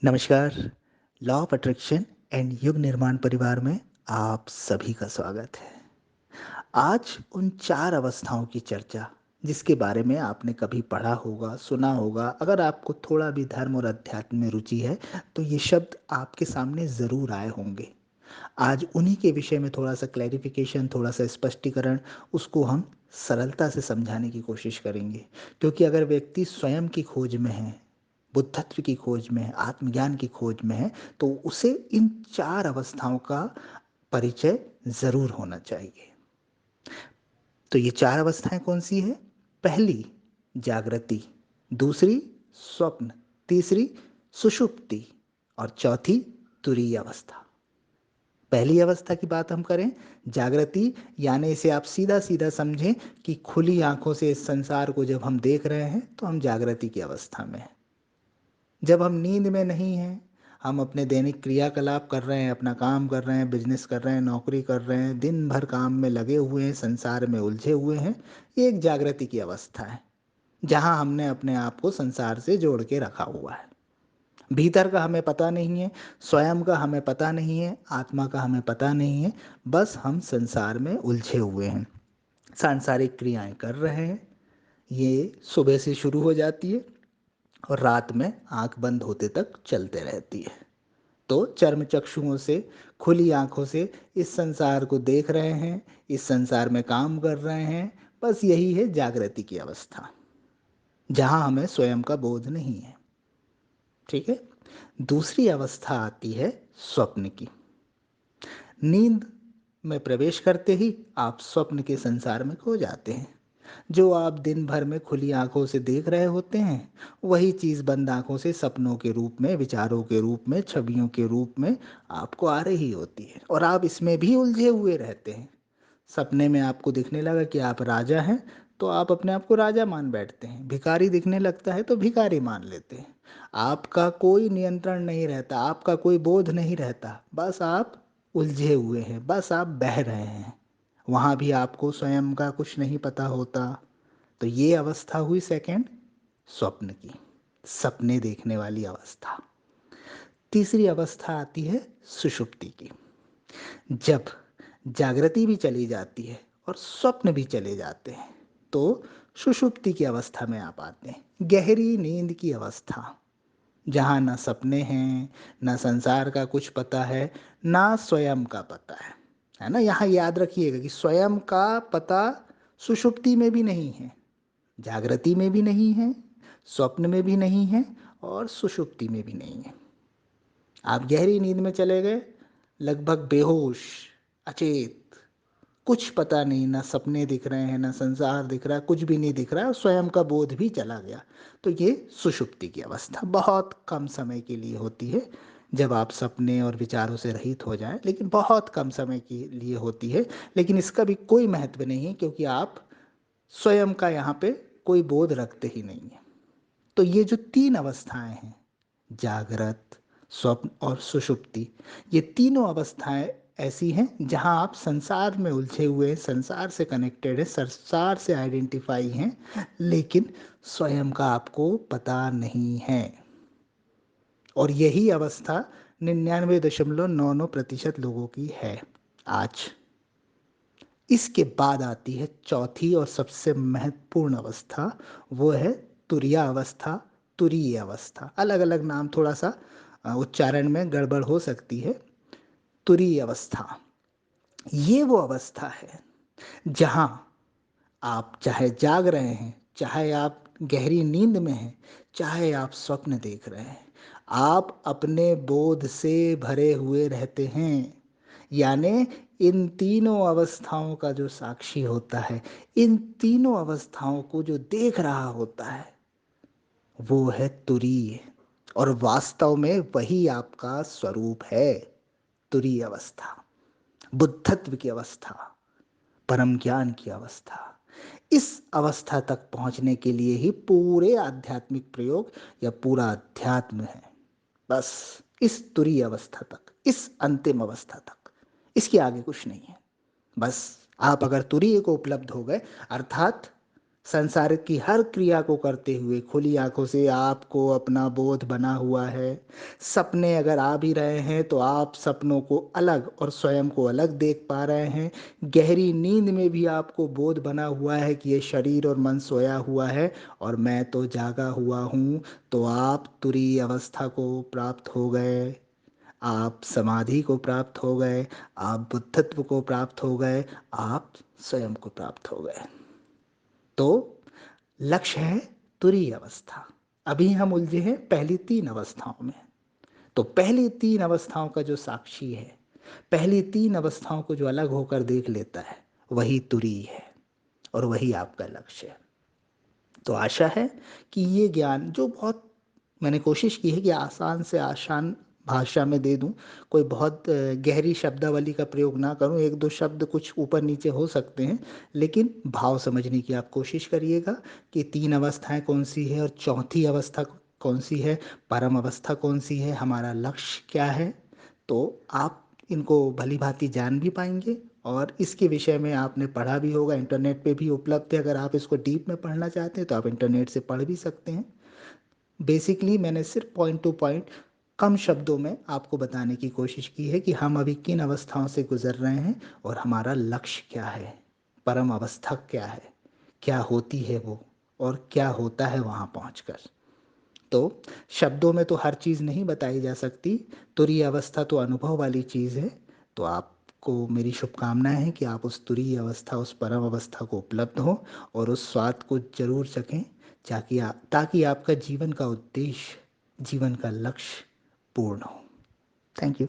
नमस्कार। Law of attraction and युग निर्माण परिवार में आप सभी का स्वागत है। आज उन चार अवस्थाओं की चर्चा जिसके बारे में आपने कभी पढ़ा होगा, सुना होगा। अगर आपको थोड़ा भी धर्म और अध्यात्म में रुचि है तो ये शब्द आपके सामने ज़रूर आए होंगे। आज उन्हीं के विषय में थोड़ा सा क्लैरिफिकेशन, थोड़ा सा स्पष्टीकरण, उसको हम सरलता से समझाने की कोशिश करेंगे। क्योंकि अगर व्यक्ति स्वयं की खोज में है, बुद्धत्व की खोज में है, आत्मज्ञान की खोज में है, तो उसे इन चार अवस्थाओं का परिचय ज़रूर होना चाहिए। तो ये चार अवस्थाएं कौन सी है? पहली जागृति, दूसरी स्वप्न, तीसरी सुषुप्ति और चौथी तुरीय अवस्था। पहली अवस्था की बात हम करें, जागृति, यानी इसे आप सीधा सीधा समझें कि खुली आंखों से इस संसार को जब हम देख रहे हैं तो हम जागृति की अवस्था में हैं। जब हम नींद में नहीं हैं, हम अपने दैनिक क्रियाकलाप कर रहे हैं, अपना काम कर रहे हैं, बिजनेस कर रहे हैं, नौकरी कर रहे हैं, दिन भर काम में लगे हुए हैं, संसार में उलझे हुए हैं, ये एक जागृति की अवस्था है जहां हमने अपने आप को संसार से जोड़ के रखा हुआ है। भीतर का हमें पता नहीं है, स्वयं का हमें पता नहीं है, आत्मा का हमें पता नहीं है। बस हम संसार में उलझे हुए हैं, सांसारिक क्रियाएं कर रहे हैं। ये सुबह से शुरू हो जाती है और रात में आंख बंद होते तक चलते रहती है। तो चर्म चक्षुओं से, खुली आंखों से इस संसार को देख रहे हैं, इस संसार में काम कर रहे हैं। बस यही है जागृति की अवस्था, जहां हमें स्वयं का बोध नहीं है। ठीक है। दूसरी अवस्था आती है स्वप्न की। नींद में प्रवेश करते ही आप स्वप्न के संसार में खो जाते हैं। जो आप दिन भर में खुली आंखों से देख रहे होते हैं, वही चीज बंद आंखों से सपनों के रूप में, विचारों के रूप में, छवियों के रूप में आपको आ रही होती है और आप इसमें भी उलझे हुए रहते हैं। सपने में आपको दिखने लगा कि आप राजा हैं, तो आप अपने आप को राजा मान बैठते हैं। भिखारी दिखने लगता है तो भिखारी मान लेते हैं। आपका कोई नियंत्रण नहीं रहता, आपका कोई बोध नहीं रहता, बस आप उलझे हुए हैं, बस आप बह रहे हैं। वहाँ भी आपको स्वयं का कुछ नहीं पता होता। तो ये अवस्था हुई सेकंड, स्वप्न की, सपने देखने वाली अवस्था। तीसरी अवस्था आती है सुषुप्ति की। जब जागृति भी चली जाती है और स्वप्न भी चले जाते हैं, तो सुषुप्ति की अवस्था में आप आते हैं, गहरी नींद की अवस्था, जहाँ ना सपने हैं, ना संसार का कुछ पता है, ना स्वयं का पता है ना। यहाँ याद रखिएगा कि स्वयं का पता सुषुप्ति में भी नहीं है, जागृति में भी नहीं है, स्वप्न में भी नहीं है और सुषुप्ति में भी नहीं है। आप गहरी नींद में चले गए, लगभग बेहोश, अचेत, कुछ पता नहीं, ना सपने दिख रहे हैं, ना संसार दिख रहा है, कुछ भी नहीं दिख रहा है और स्वयं का बोध भी चला गया। तो ये सुषुप्ति की अवस्था बहुत कम समय के लिए होती है, जब आप सपने और विचारों से रहित हो जाएं, लेकिन बहुत कम समय के लिए होती है। लेकिन इसका भी कोई महत्व नहीं है, क्योंकि आप स्वयं का यहाँ पे कोई बोध रखते ही नहीं है। तो ये जो तीन अवस्थाएं हैं, जागृत, स्वप्न और सुषुप्ति, ये तीनों अवस्थाएं ऐसी हैं जहां आप संसार में उलझे हुए हैं, संसार से कनेक्टेड है, संसार से आइडेंटिफाई हैं, लेकिन स्वयं का आपको पता नहीं है। और यही अवस्था 99.99% लोगों की है आज। इसके बाद आती है चौथी और सबसे महत्वपूर्ण अवस्था, वो है तुरीय अवस्था, तुरीय अवस्था। अलग अलग नाम, थोड़ा सा उच्चारण में गड़बड़ हो सकती है। तुरीय अवस्था, ये वो अवस्था है जहां आप चाहे जाग रहे हैं, चाहे आप गहरी नींद में हैं, चाहे आप स्वप्न देख रहे हैं, आप अपने बोध से भरे हुए रहते हैं। यानी इन तीनों अवस्थाओं का जो साक्षी होता है, इन तीनों अवस्थाओं को जो देख रहा होता है, वो है तुरीय। और वास्तव में वही आपका स्वरूप है, तुरीय अवस्था, बुद्धत्व की अवस्था, परम ज्ञान की अवस्था। इस अवस्था तक पहुंचने के लिए ही पूरे आध्यात्मिक प्रयोग या पूरा अध्यात्म है। बस इस तुरीय अवस्था तक, इस अंतिम अवस्था तक, इसके आगे कुछ नहीं है। बस आप अगर तुरीय को उपलब्ध हो गए, अर्थात संसार की हर क्रिया को करते हुए खुली आंखों से आपको अपना बोध बना हुआ है। सपने अगर आ भी रहे हैं तो आप सपनों को अलग और स्वयं को अलग देख पा रहे हैं। गहरी नींद में भी आपको बोध बना हुआ है कि ये शरीर और मन सोया हुआ है और मैं तो जागा हुआ हूँ। तो आप तुरीय अवस्था को प्राप्त हो गए, आप समाधि को प्राप्त हो गए, आप बुद्धत्व को प्राप्त हो गए, आप स्वयं को प्राप्त हो गए। तो लक्ष्य है तुरीय अवस्था। अभी हम उलझे हैं पहली तीन अवस्थाओं में। तो पहली तीन अवस्थाओं का जो साक्षी है, पहली तीन अवस्थाओं को जो अलग होकर देख लेता है, वही तुरीय है और वही आपका लक्ष्य है। तो आशा है कि ये ज्ञान जो बहुत मैंने कोशिश की है कि आसान से आसान भाषा में दे दूं, कोई बहुत गहरी शब्दावली का प्रयोग ना करूं, एक दो शब्द कुछ ऊपर नीचे हो सकते हैं, लेकिन भाव समझने की आप कोशिश करिएगा कि तीन अवस्थाएं कौन सी है और चौथी अवस्था कौन सी है, परम अवस्था कौन सी है, हमारा लक्ष्य क्या है। तो आप इनको भली भांति जान भी पाएंगे और इसके विषय में आपने पढ़ा भी होगा, इंटरनेट पे भी उपलब्ध है। अगर आप इसको डीप में पढ़ना चाहते हैं तो आप इंटरनेट से पढ़ भी सकते हैं। बेसिकली मैंने सिर्फ पॉइंट टू पॉइंट कम शब्दों में आपको बताने की कोशिश की है कि हम अभी किन अवस्थाओं से गुजर रहे हैं और हमारा लक्ष्य क्या है, परम अवस्था क्या है, क्या होती है वो और क्या होता है वहाँ पहुँचकर। तो शब्दों में तो हर चीज़ नहीं बताई जा सकती, तुरीय अवस्था तो अनुभव वाली चीज़ है। तो आपको मेरी शुभकामनाएं हैं कि आप उस तुरीय अवस्था, उस परम अवस्था को उपलब्ध हो और उस स्वाद को जरूर चखें, ताकि आपका जीवन का उद्देश्य, जीवन का लक्ष्य पूर्ण हो। Thank you.